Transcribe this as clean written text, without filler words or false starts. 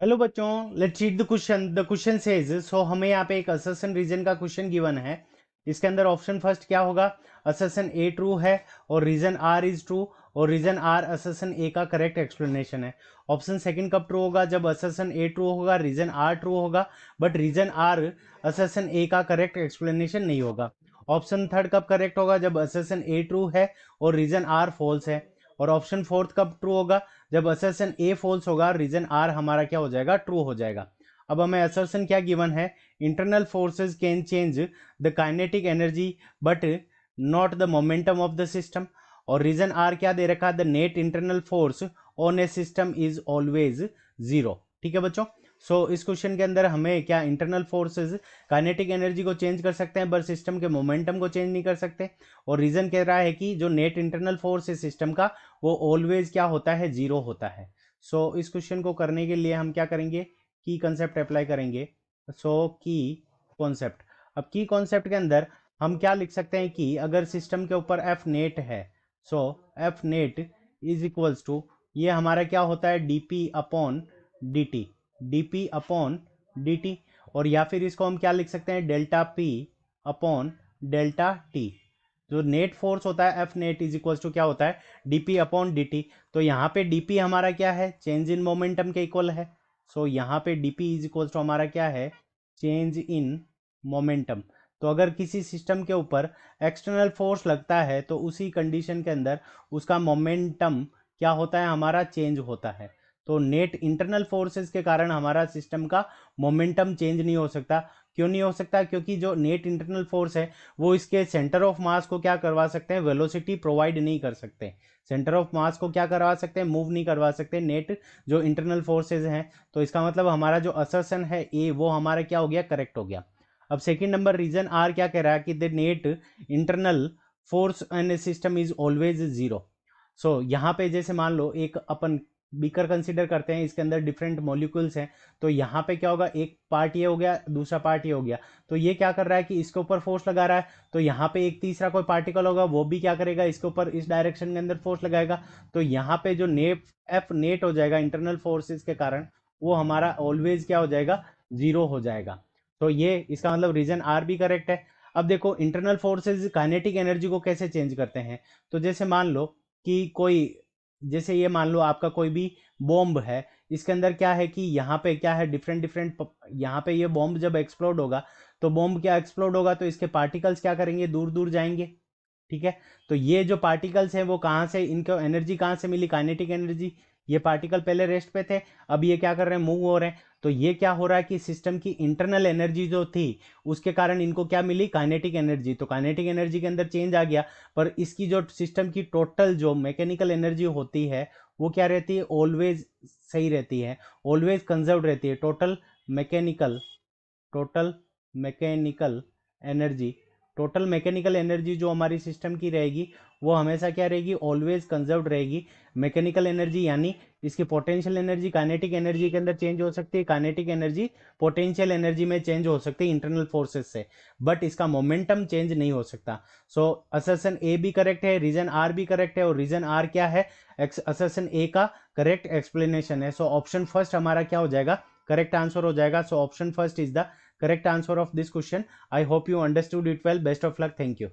Hello बच्चों, let's read the question. The question says, so हमें यहाँ पे एक असर्शन रीजन का क्वेश्चन गिवन है। इसके अंदर ऑप्शन फर्स्ट क्या होगा? असर्शन ए ट्रू है और रीजन आर इज ट्रू, और रीजन आर असर्शन ए का करेक्ट एक्सप्लेनेशन है। ऑप्शन सेकंड कब ट्रू होगा? जब असर्शन ए ट्रू होगा, रीजन आर ट्रू होगा, बट रीजन आर असर्शन ए का करेक्ट एक्सप्लेनेशन नहीं होगा। ऑप्शन थर्ड कब करेक्ट होगा? जब असर्शन ए ट्रू है और रीजन आर फॉल्स है। और ऑप्शन फोर्थ कब ट्रू होगा? जब असर्शन ए फॉल्स होगा, रीजन आर हमारा क्या हो जाएगा? ट्रू हो जाएगा। अब हमें असर्शन क्या गिवन है? Internal forces can change the kinetic energy but not the momentum of the system. और रीजन आर क्या दे रखा? The net internal force on A system is always zero. ठीक है बच्चों। इस क्वेश्चन के अंदर हमें क्या इंटरनल फोर्सेस काइनेटिक एनर्जी को चेंज कर सकते हैं, बट सिस्टम के मोमेंटम को चेंज नहीं कर सकते। और रीजन कह रहा है कि जो नेट इंटरनल फोर्स है सिस्टम का, वो ऑलवेज क्या होता है? जीरो होता है। इस क्वेश्चन को करने के लिए हम क्या करेंगे? की कंसेप्ट अप्लाई करेंगे। की कॉन्सेप्ट। अब की कॉन्सेप्ट के अंदर हम क्या लिख सकते हैं कि अगर सिस्टम के ऊपर एफ नेट है, F net is equals to, ये हमारा क्या होता है? DP upon D DP upon D. और या फिर इसको हम क्या लिख सकते हैं? Delta P upon delta T. जो नेट फोर्स होता है F net is equal to क्या होता है? DP upon D. तो यहाँ पे डीपी हमारा क्या है? चेंज इन मोमेंटम के इक्वल है। यहाँ पे डीपी इज इक्वल टू हमारा क्या है? Change in momentum. तो अगर किसी सिस्टम के ऊपर एक्सटर्नल फोर्स लगता है तो उसी कंडीशन के अंदर उसका मोमेंटम क्या होता है? हमारा चेंज होता है। तो नेट इंटरनल फोर्सेस के कारण हमारा सिस्टम का मोमेंटम चेंज नहीं हो सकता। क्यों नहीं हो सकता? क्योंकि जो नेट इंटरनल फोर्स है वो इसके सेंटर ऑफ मास को क्या करवा सकते हैं? वेलोसिटी प्रोवाइड नहीं कर सकते। सेंटर ऑफ मास को क्या करवा सकते हैं? मूव नहीं करवा सकते नेट जो इंटरनल फोर्सेज हैं। तो इसका मतलब हमारा जो असर्शन है ए, वो हमारा क्या हो गया? करेक्ट हो गया। अब सेकंड नंबर रीजन आर क्या कह रहा है कि the net internal force in A system is always zero. यहाँ पे जैसे मान लो एक अपन बीकर कंसीडर करते हैं, इसके अंदर डिफरेंट मॉलिक्यूल्स हैं। तो यहाँ पे क्या होगा? एक पार्ट ये हो गया, दूसरा पार्ट ये हो गया। तो ये क्या कर रहा है कि इसके ऊपर फोर्स लगा रहा है। तो यहाँ पे एक तीसरा कोई पार्टिकल होगा, वो भी क्या करेगा? इसके ऊपर इस डायरेक्शन के अंदर फोर्स लगाएगा। तो यहाँ पे जो नेट एफ नेट हो जाएगा इंटरनल फोर्सेस के कारण, वो हमारा ऑलवेज क्या हो जाएगा? जीरो हो जाएगा। तो ये इसका मतलब रीजन आर भी करेक्ट है। अब देखो इंटरनल फोर्सेस काइनेटिक एनर्जी को कैसे चेंज करते हैं। तो जैसे मान लो कि कोई, जैसे ये मान लो आपका कोई भी बॉम्ब है, इसके अंदर क्या है कि यहाँ पे क्या है? डिफरेंट डिफरेंट, यहाँ पे ये बॉम्ब जब एक्सप्लोड होगा, तो बॉम्ब क्या एक्सप्लोड होगा तो इसके पार्टिकल्स क्या करेंगे? दूर दूर जाएंगे। ठीक है। तो ये जो पार्टिकल्स हैं वो कहाँ से, इनको एनर्जी कहाँ से मिली? Kinetic energy. ये पार्टिकल पहले रेस्ट पे थे, अब ये क्या कर रहे हैं? मूव हो रहे हैं। तो ये क्या हो रहा है कि सिस्टम की इंटरनल एनर्जी जो थी उसके कारण इनको क्या मिली? Kinetic energy. तो काइनेटिक एनर्जी के अंदर चेंज आ गया, पर इसकी जो सिस्टम की टोटल जो मैकेनिकल एनर्जी होती है वो क्या रहती है? ऑलवेज सही रहती है, ऑलवेज कंजर्व रहती है। Total mechanical energy, total mechanical energy जो हमारी सिस्टम की रहेगी वो हमेशा क्या रहेगी? ऑलवेज कंजर्व्ड रहेगी। मैकेनिकल एनर्जी यानी इसकी पोटेंशियल एनर्जी काइनेटिक एनर्जी के अंदर चेंज हो सकती है, काइनेटिक एनर्जी पोटेंशियल एनर्जी में चेंज हो सकती है इंटरनल फोर्सेस से, बट इसका मोमेंटम चेंज नहीं हो सकता। असर्शन ए भी करेक्ट है, रीजन आर भी करेक्ट है, और रीजन आर क्या है? असर्शन ए का करेक्ट एक्सप्लेनेशन है। ऑप्शन फर्स्ट हमारा क्या हो जाएगा? करेक्ट आंसर हो जाएगा। Option first is the correct answer of this question. I hope you understood it well. Best of luck. Thank you.